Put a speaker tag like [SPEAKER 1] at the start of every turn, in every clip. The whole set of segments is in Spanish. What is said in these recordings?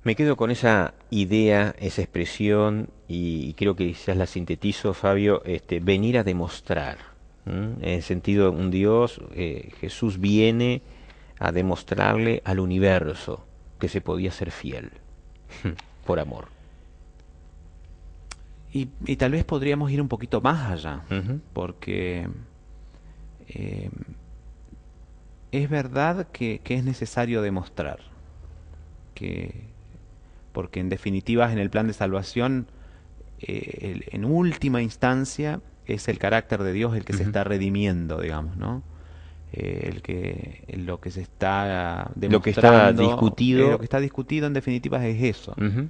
[SPEAKER 1] Me quedo con esa idea, esa expresión, y creo que quizás la sintetizo, Fabio, venir a demostrar. ¿M? En el sentido, un Dios, Jesús viene a demostrarle al universo que se podía ser fiel, por amor.
[SPEAKER 2] Y tal vez podríamos ir un poquito más allá,
[SPEAKER 1] Ujú.
[SPEAKER 2] porque eh, es verdad que es necesario demostrar, que, porque en definitiva en el plan de salvación, en última instancia, es el carácter de Dios el que se
[SPEAKER 1] Ujú.
[SPEAKER 2] está redimiendo, digamos, ¿no? Lo que se está
[SPEAKER 1] Lo que está
[SPEAKER 2] demostrando, lo
[SPEAKER 1] discutido.
[SPEAKER 2] que está discutido en definitiva es eso.
[SPEAKER 1] Ujú.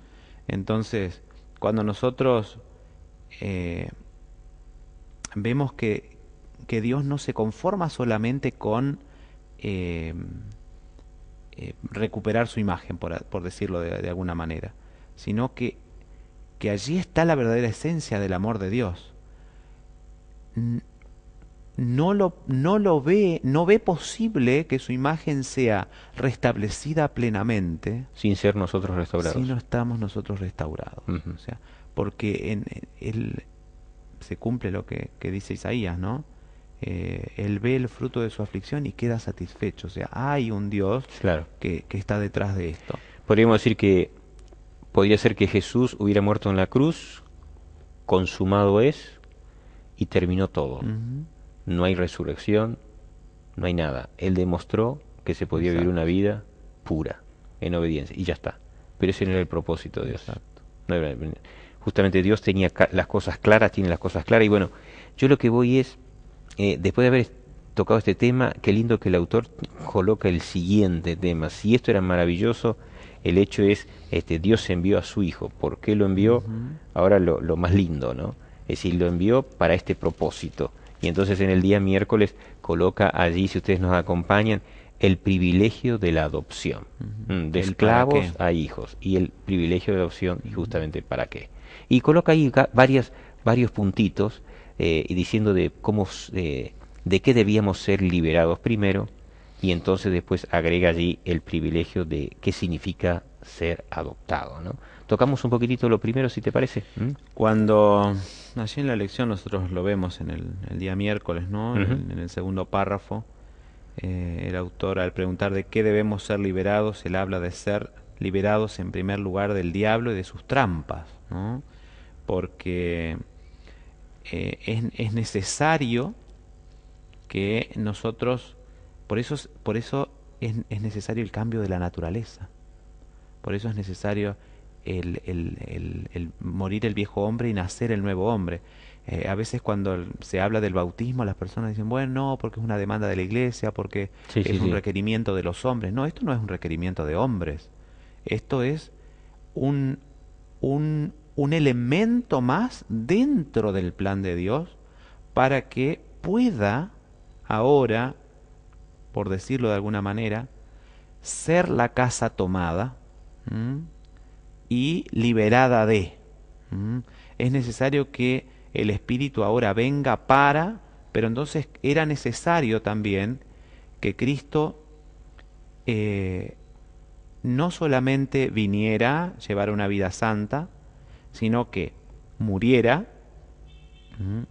[SPEAKER 2] Entonces, cuando nosotros eh, vemos que Dios no se conforma solamente con eh, recuperar su imagen, por decirlo de alguna manera, sino que allí está la verdadera esencia del amor de Dios. No ve posible que su imagen sea restablecida plenamente
[SPEAKER 1] Sin ser nosotros
[SPEAKER 2] si no
[SPEAKER 1] restaurados.
[SPEAKER 2] estamos nosotros restaurados.
[SPEAKER 1] Ujú.
[SPEAKER 2] O sea, porque en él se cumple lo que dice Isaías, ¿no? Él ve el fruto de su aflicción y queda satisfecho. O sea, hay un Dios
[SPEAKER 1] Claro.
[SPEAKER 2] que está detrás de esto.
[SPEAKER 1] Podríamos decir que podría ser que Jesús hubiera muerto en la cruz, consumado es, y terminó todo.
[SPEAKER 2] Ujú.
[SPEAKER 1] No hay resurrección, no hay nada. Él demostró que se podía vivir una
[SPEAKER 2] Exacto,
[SPEAKER 1] vida pura, en obediencia, y ya está. Pero ese no era el propósito de Dios.
[SPEAKER 2] exacto.
[SPEAKER 1] No era- Justamente Dios tenía las cosas claras, tiene las cosas claras, y bueno, yo lo que voy es, después de haber tocado este tema, qué lindo que el autor coloca el siguiente tema. Si esto era maravilloso, el hecho es, Dios envió a su Hijo. ¿Por qué lo envió?
[SPEAKER 2] Ujú.
[SPEAKER 1] Ahora lo más lindo, ¿no? Es decir, lo envió para este propósito. Y entonces en el día miércoles coloca allí, si ustedes nos acompañan, el privilegio de la adopción.
[SPEAKER 2] Ujú.
[SPEAKER 1] De
[SPEAKER 2] El para qué.
[SPEAKER 1] esclavos a hijos. Y el privilegio de adopción, y
[SPEAKER 2] Ujú.
[SPEAKER 1] justamente para qué. Y coloca ahí varios puntitos, y diciendo de cómo, de qué debíamos ser liberados primero, y entonces después agrega allí el privilegio de qué significa ser adoptado, ¿no? Tocamos un poquitito lo primero, si te parece. ¿Mm?
[SPEAKER 2] Cuando allí en la lección nosotros lo vemos en el día miércoles, ¿no?
[SPEAKER 1] Ujú.
[SPEAKER 2] En el segundo párrafo, el autor al preguntar de qué debemos ser liberados, él habla de ser liberados en primer lugar del diablo y de sus trampas, ¿no? Porque es necesario que nosotros, por eso es necesario el cambio de la naturaleza, por eso es necesario el morir el viejo hombre y nacer el nuevo hombre. A veces cuando se habla del bautismo, las personas dicen, bueno, no, porque es una demanda de la iglesia, porque
[SPEAKER 1] Sí, sí,
[SPEAKER 2] es un
[SPEAKER 1] sí.
[SPEAKER 2] requerimiento de los hombres. No, esto no es un requerimiento de hombres. Esto es un, un elemento más dentro del plan de Dios para que pueda ahora, por decirlo de alguna manera, ser la casa tomada, ¿m? Y liberada de. ¿M? Es necesario que el Espíritu ahora venga para, pero entonces era necesario también que Cristo eh, no solamente viniera, llevara una vida santa, sino que muriera, ¿m?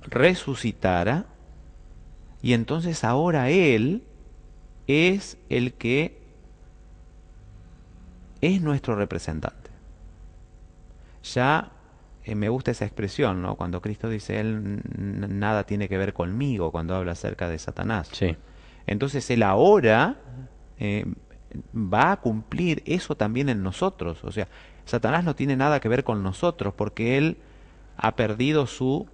[SPEAKER 2] Resucitara, y entonces ahora Él es el que es nuestro representante. Ya me gusta esa expresión, ¿no? Cuando Cristo dice, Él nada tiene que ver conmigo, cuando habla acerca de Satanás.
[SPEAKER 1] Sí.
[SPEAKER 2] Entonces Él ahora eh, va a cumplir eso también en nosotros. O sea, Satanás no tiene nada que ver con nosotros porque Él ha perdido su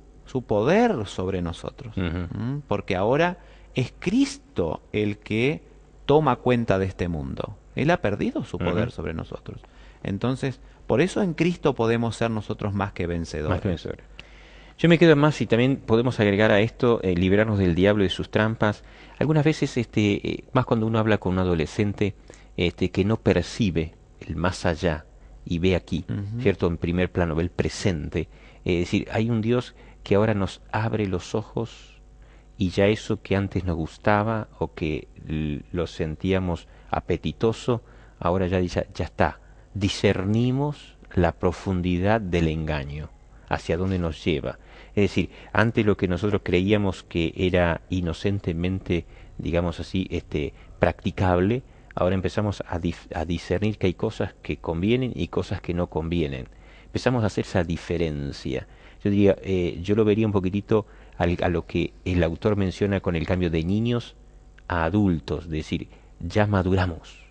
[SPEAKER 2] poder sobre nosotros.
[SPEAKER 1] Ujú.
[SPEAKER 2] ¿M? Porque ahora es Cristo el que toma cuenta de este mundo. Él ha perdido su
[SPEAKER 1] Ujú.
[SPEAKER 2] poder sobre nosotros. Entonces, por eso en Cristo podemos ser nosotros más que
[SPEAKER 1] Más que
[SPEAKER 2] vencedores.
[SPEAKER 1] vencedor. Yo me quedo más y también podemos agregar a esto, liberarnos del diablo y de sus trampas. Algunas veces, más cuando uno habla con un adolescente, que no percibe el más allá y ve aquí,
[SPEAKER 2] Ujú.
[SPEAKER 1] ¿cierto? En primer plano, ve el presente. Es decir, hay un Dios que ahora nos abre los ojos, y ya eso que antes nos gustaba o que lo sentíamos apetitoso, ahora ya dice, ya está, discernimos la profundidad del engaño, hacia dónde nos lleva. Es decir, antes lo que nosotros creíamos que era inocentemente, digamos así, practicable, ahora empezamos a discernir que hay cosas que convienen y cosas que no convienen. Empezamos a hacer esa diferencia. Yo diría, yo lo vería un poquitito a lo que el autor menciona con el cambio de niños a adultos, es decir, ya maduramos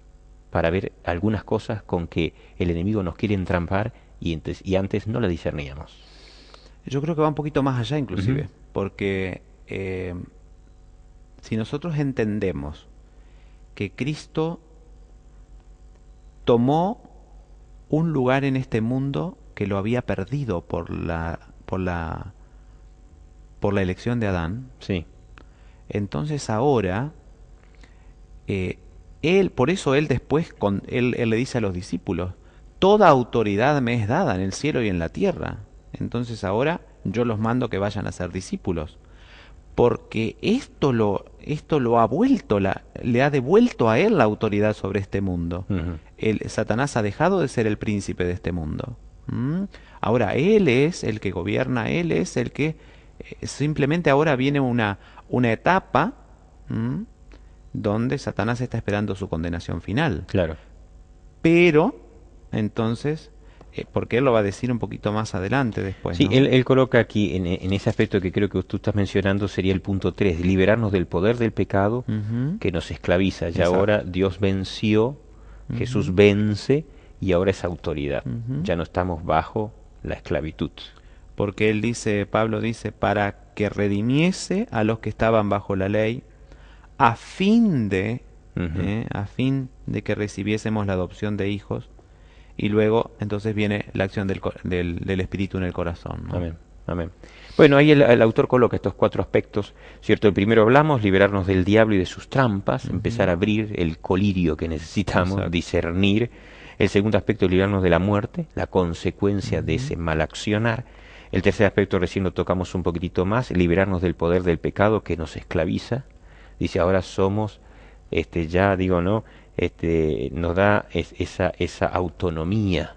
[SPEAKER 1] para ver algunas cosas con que el enemigo nos quiere entrampar y antes no la discerníamos.
[SPEAKER 2] Yo creo que va un poquito más allá inclusive,
[SPEAKER 1] Ujú.
[SPEAKER 2] porque si nosotros entendemos que Cristo tomó un lugar en este mundo que lo había perdido por la elección de Adán,
[SPEAKER 1] Sí.
[SPEAKER 2] entonces ahora eh, él, por eso él después él le dice a los discípulos, toda autoridad me es dada en el cielo y en la tierra. Entonces ahora yo los mando que vayan a ser discípulos. Porque esto lo ha vuelto, le ha devuelto a él la autoridad sobre este mundo.
[SPEAKER 1] Ujú.
[SPEAKER 2] Satanás ha dejado de ser el príncipe de este mundo. ¿Mm? Ahora él es el que gobierna, él es el que simplemente ahora viene una etapa, ¿m?, donde Satanás está esperando su condenación final.
[SPEAKER 1] Claro.
[SPEAKER 2] Pero, entonces, porque él lo va a decir un poquito más adelante después,
[SPEAKER 1] Sí,
[SPEAKER 2] ¿no?
[SPEAKER 1] él coloca aquí, en ese aspecto que creo que tú estás mencionando, sería el punto 3, liberarnos del poder del pecado
[SPEAKER 2] Ujú.
[SPEAKER 1] que nos esclaviza. Ya
[SPEAKER 2] Exacto.
[SPEAKER 1] ahora Dios venció,
[SPEAKER 2] Ujú.
[SPEAKER 1] Jesús vence y ahora es autoridad.
[SPEAKER 2] Ujú.
[SPEAKER 1] Ya no estamos bajo la esclavitud.
[SPEAKER 2] Porque él dice, Pablo dice, para que redimiese a los que estaban bajo la ley,
[SPEAKER 1] Ujú.
[SPEAKER 2] a fin de que recibiésemos la adopción de hijos, y luego entonces viene la acción del Espíritu en el corazón, ¿no?
[SPEAKER 1] Amén, amén. Bueno, ahí el autor coloca estos 4 aspectos, ¿cierto? El primero hablamos, liberarnos del diablo y de sus trampas, empezar a
[SPEAKER 2] Ujú.
[SPEAKER 1] abrir el colirio que necesitamos,
[SPEAKER 2] Exacto.
[SPEAKER 1] discernir. El segundo aspecto, liberarnos de la muerte, la consecuencia de
[SPEAKER 2] Ujú.
[SPEAKER 1] ese mal accionar. El tercer aspecto, recién lo tocamos un poquitito más, liberarnos del poder del pecado que nos esclaviza. Dice, ahora somos, ya digo, ¿no? Nos da esa autonomía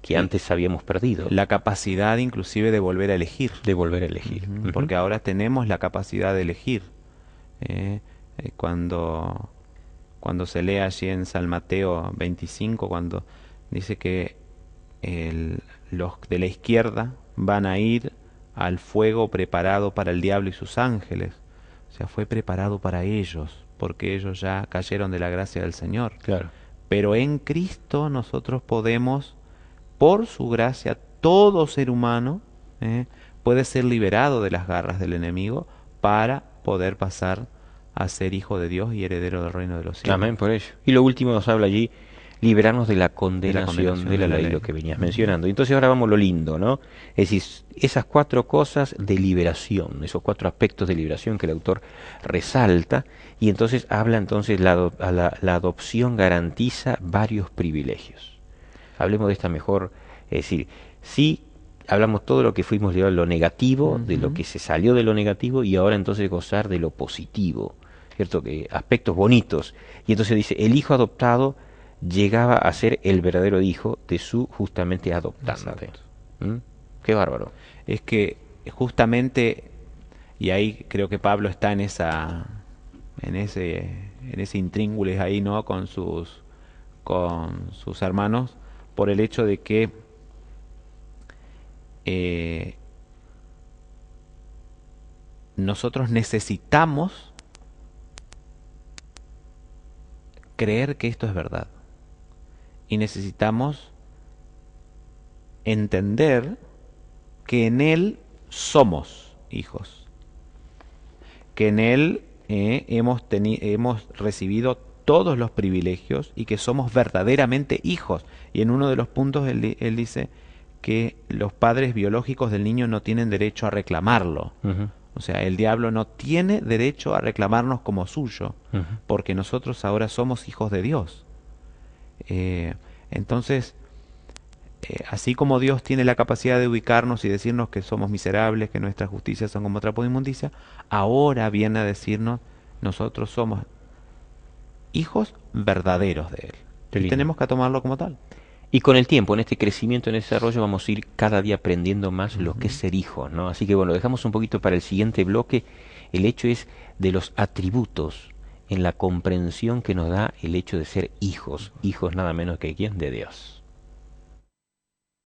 [SPEAKER 1] que
[SPEAKER 2] L-
[SPEAKER 1] antes habíamos perdido
[SPEAKER 2] La capacidad inclusive de volver a elegir.
[SPEAKER 1] de volver a elegir.
[SPEAKER 2] Ujú.
[SPEAKER 1] Ujú.
[SPEAKER 2] Porque ahora tenemos la capacidad de elegir. Eh, cuando se lee allí en San Mateo 25, cuando dice que los de la izquierda van a ir al fuego preparado para el diablo y sus ángeles. O sea, fue preparado para ellos, porque ellos ya cayeron de la gracia del Señor.
[SPEAKER 1] Claro.
[SPEAKER 2] Pero en Cristo nosotros podemos, por su gracia, todo ser humano puede ser liberado de las garras del enemigo para poder pasar a ser hijo de Dios y heredero del reino de los cielos.
[SPEAKER 1] Amén por ello. Y lo último nos habla allí, liberarnos de la condenación de la ley,
[SPEAKER 2] ley.
[SPEAKER 1] lo que venías
[SPEAKER 2] Ujú.
[SPEAKER 1] mencionando. Entonces ahora vamos a lo lindo, ¿no? Es decir, esas 4 cosas de liberación, esos 4 aspectos de liberación que el autor resalta, y entonces habla entonces, la adopción garantiza varios privilegios. Hablemos de esta mejor, es decir, sí hablamos todo lo que fuimos llevados a lo negativo, de lo
[SPEAKER 2] Ujú.
[SPEAKER 1] que se salió de lo negativo, y ahora entonces gozar de lo positivo, ¿cierto? Que aspectos bonitos. Y entonces dice, el hijo adoptado llegaba a ser el verdadero hijo de su justamente adoptante.
[SPEAKER 2] Exacto.
[SPEAKER 1] ¿Mm? Qué bárbaro.
[SPEAKER 2] Es que justamente, y ahí creo que Pablo está en ese intríngulis ahí, ¿no? Con sus hermanos, por el hecho de que eh, nosotros necesitamos creer que esto es verdad. Y necesitamos entender que en Él somos hijos. Que en Él hemos recibido todos los privilegios y que somos verdaderamente hijos. Y en uno de los puntos él dice que los padres biológicos del niño no tienen derecho a reclamarlo.
[SPEAKER 1] Ujú,
[SPEAKER 2] O sea, el diablo no tiene derecho a reclamarnos como suyo,
[SPEAKER 1] ujú.
[SPEAKER 2] porque nosotros ahora somos hijos de Dios. Entonces, así como Dios tiene la capacidad de ubicarnos y decirnos que somos miserables, que nuestras justicias son como trapo de inmundicia, ahora viene a decirnos, nosotros somos hijos verdaderos de Él.
[SPEAKER 1] Qué
[SPEAKER 2] y
[SPEAKER 1] lindo.
[SPEAKER 2] tenemos que tomarlo como tal.
[SPEAKER 1] Y con el tiempo, en este crecimiento, en ese desarrollo, vamos a ir cada día aprendiendo más lo que es
[SPEAKER 2] Ujú.
[SPEAKER 1] ser hijos, ¿no? Así que bueno, dejamos un poquito para el siguiente bloque. El hecho es de los atributos en la comprensión que nos da el hecho de ser hijos, hijos nada menos que quién, de Dios.